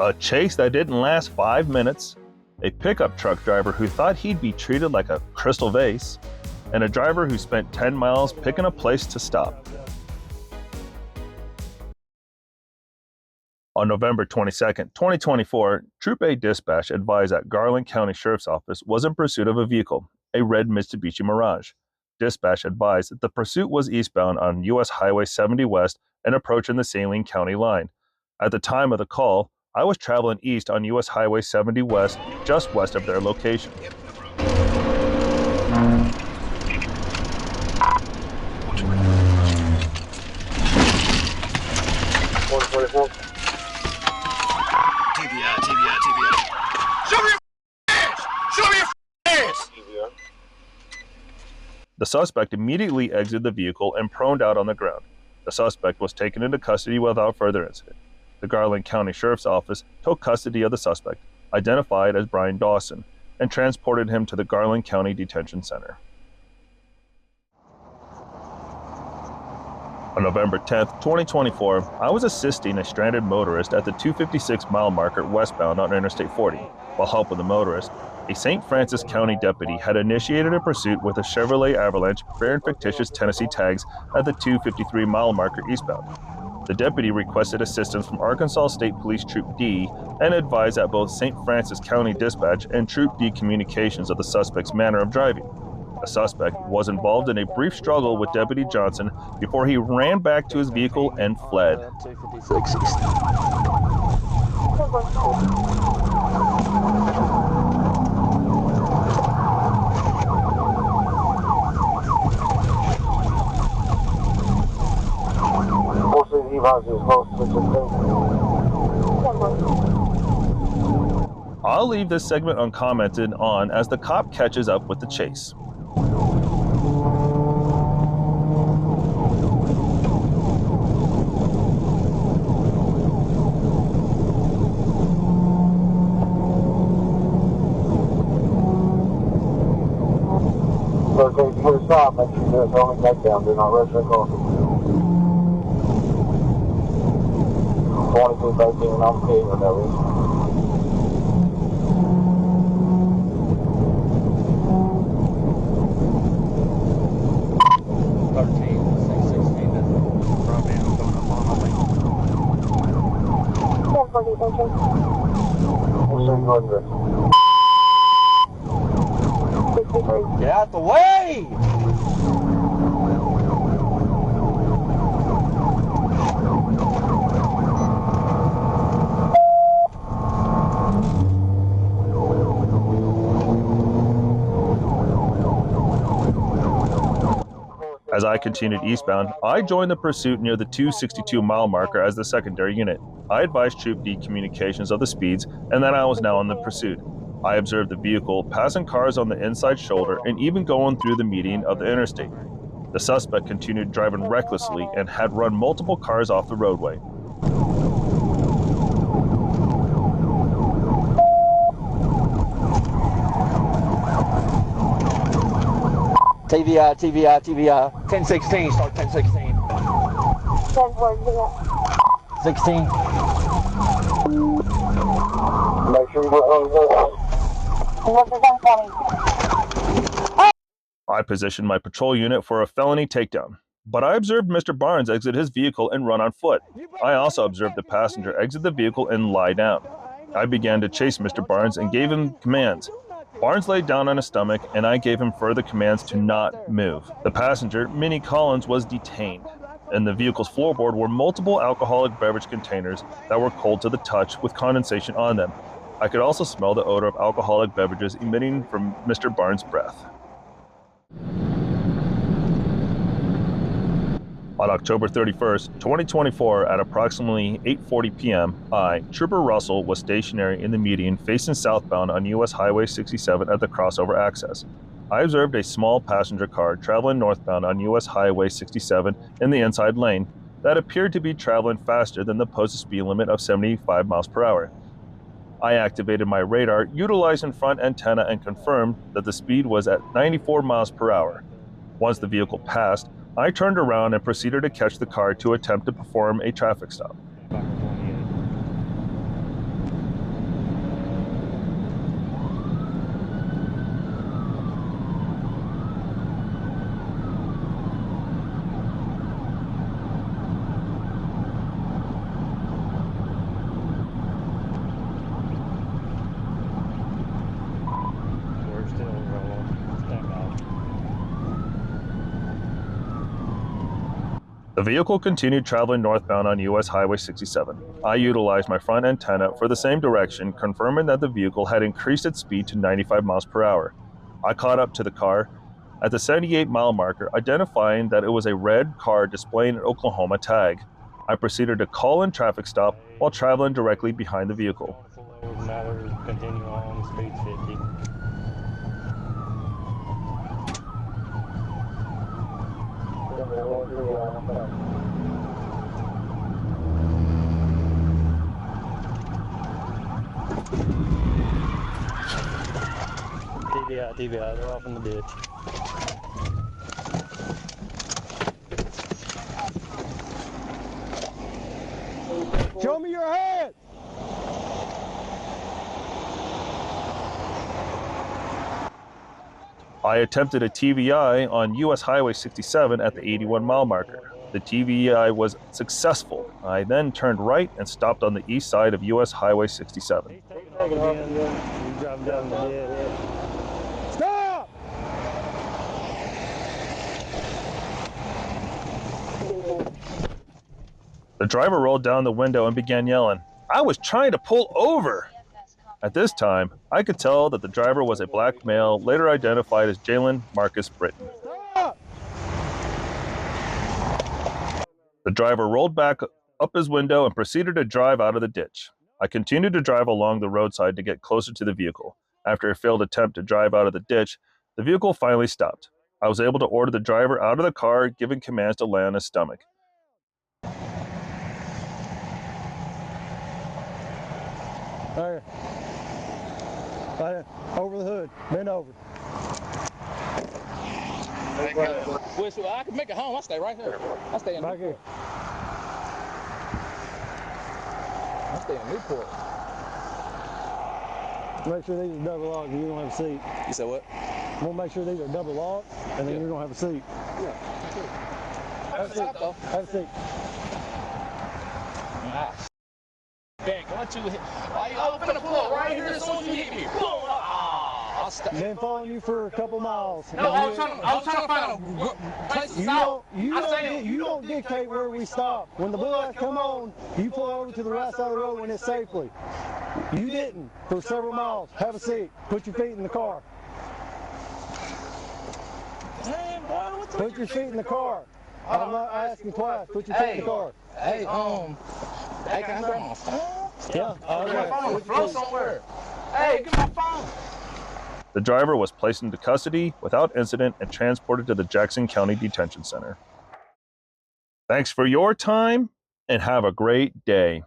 A chase that didn't last 5 minutes, a pickup truck driver who thought he'd be treated like a crystal vase, and a driver who spent 10 miles picking a place to stop. On November 22, 2024, Troop A dispatch advised that Garland County Sheriff's Office was in pursuit of a vehicle, a red Mitsubishi Mirage. Dispatch advised that the pursuit was eastbound on U.S. Highway 70 West and approaching the Saline County line. At the time of the call, I was traveling east on U.S. Highway 70 West, just west of their location. The suspect immediately exited the vehicle and proned out on the ground. The suspect was taken into custody without further incident. The Garland County Sheriff's Office took custody of the suspect, identified as Brian Dawson, and transported him to the Garland County Detention Center. On November 10, 2024, I was assisting a stranded motorist at the 256-mile marker westbound on Interstate 40. While helping the motorist, a St. Francis County deputy had initiated a pursuit with a Chevrolet Avalanche bearing fictitious Tennessee tags at the 253-mile marker eastbound. The deputy requested assistance from Arkansas State Police Troop D and advised at both St. Francis County Dispatch and Troop D communications of the suspect's manner of driving. The suspect was involved in a brief struggle with Deputy Johnson before he ran back to his vehicle and fled. I'll leave this segment uncommented on as the cop catches up with the chase. Okay, if you get a stop, make sure you do it only back down. Do not rush that car. 22 back in, I'm okay with that one. Get out the way! As I continued eastbound, I joined the pursuit near the 262-mile marker as the secondary unit. I advised Troop D communications of the speeds and that I was now in the pursuit. I observed the vehicle passing cars on the inside shoulder and even going through the median of the interstate. The suspect continued driving recklessly and had run multiple cars off the roadway. TVI, 1016, start 1016. 16. Make sure you go. I positioned my patrol unit for a felony takedown, but I observed Mr. Barnes exit his vehicle and run on foot. I also observed the passenger exit the vehicle and lie down. I began to chase Mr. Barnes and gave him commands. Barnes laid down on his stomach, and I gave him further commands to not move. The passenger, Minnie Collins, was detained. In the vehicle's floorboard were multiple alcoholic beverage containers that were cold to the touch with condensation on them. I could also smell the odor of alcoholic beverages emitting from Mr. Barnes' breath. On October 31st, 2024, at approximately 8:40 p.m., Trooper Russell, was stationary in the median facing southbound on U.S. Highway 67 at the crossover access. I observed a small passenger car traveling northbound on U.S. Highway 67 in the inside lane that appeared to be traveling faster than the posted speed limit of 75 miles per hour. I activated my radar, utilizing front antenna, and confirmed that the speed was at 94 miles per hour. Once the vehicle passed, I turned around and proceeded to catch the car to attempt to perform a traffic stop. The vehicle continued traveling northbound on US Highway 67. I utilized my front antenna for the same direction, confirming that the vehicle had increased its speed to 95 miles per hour. I caught up to the car at the 78-mile marker, identifying that it was a red car displaying an Oklahoma tag. I proceeded to call in traffic stop while traveling directly behind the vehicle. Continue on, speed 50. TVI, they're off in the ditch. Show me your head! I attempted a TVI on US Highway 67 at the 81-mile marker. The TVI was successful. I then turned right and stopped on the east side of US Highway 67. You driving down the ditch. Stop! The driver rolled down the window and began yelling, "I was trying to pull over!" At this time, I could tell that the driver was a black male, later identified as Jalen Marcus Britton. Stop! The driver rolled back up his window and proceeded to drive out of the ditch. I continued to drive along the roadside to get closer to the vehicle. After a failed attempt to drive out of the ditch, the vehicle finally stopped. I was able to order the driver out of the car, giving commands to lay on his stomach. There. Right there. Over the hood. Bend over. Well, I can make it home. I stay right here. I stay in Back here. I stay in Newport. Make sure these are double locked and you don't have a seat. You said what? We'll make sure these are double locked and then you don't have a seat. Have a seat. though. Have a seat. Back, 1, 2, hit. I'm gonna pull up right here as soon as you hit me. Boom! I'll stop. Been following you for a couple miles. No, I was trying to find a place to stop. You don't dictate where we stop. When the blue lights come on, you pull over to the right side of the road when it's safely. You didn't for several miles. Have a seat. Put your feet in the car. Man, boy, what the Put your feet in the car. I'm not asking twice. Put your feet in the car. Hey, can I grab my phone? Yeah. Get my phone on the floor somewhere. Hey, get my phone. The driver was placed into custody without incident and transported to the Jackson County Detention Center. Thanks for your time and have a great day.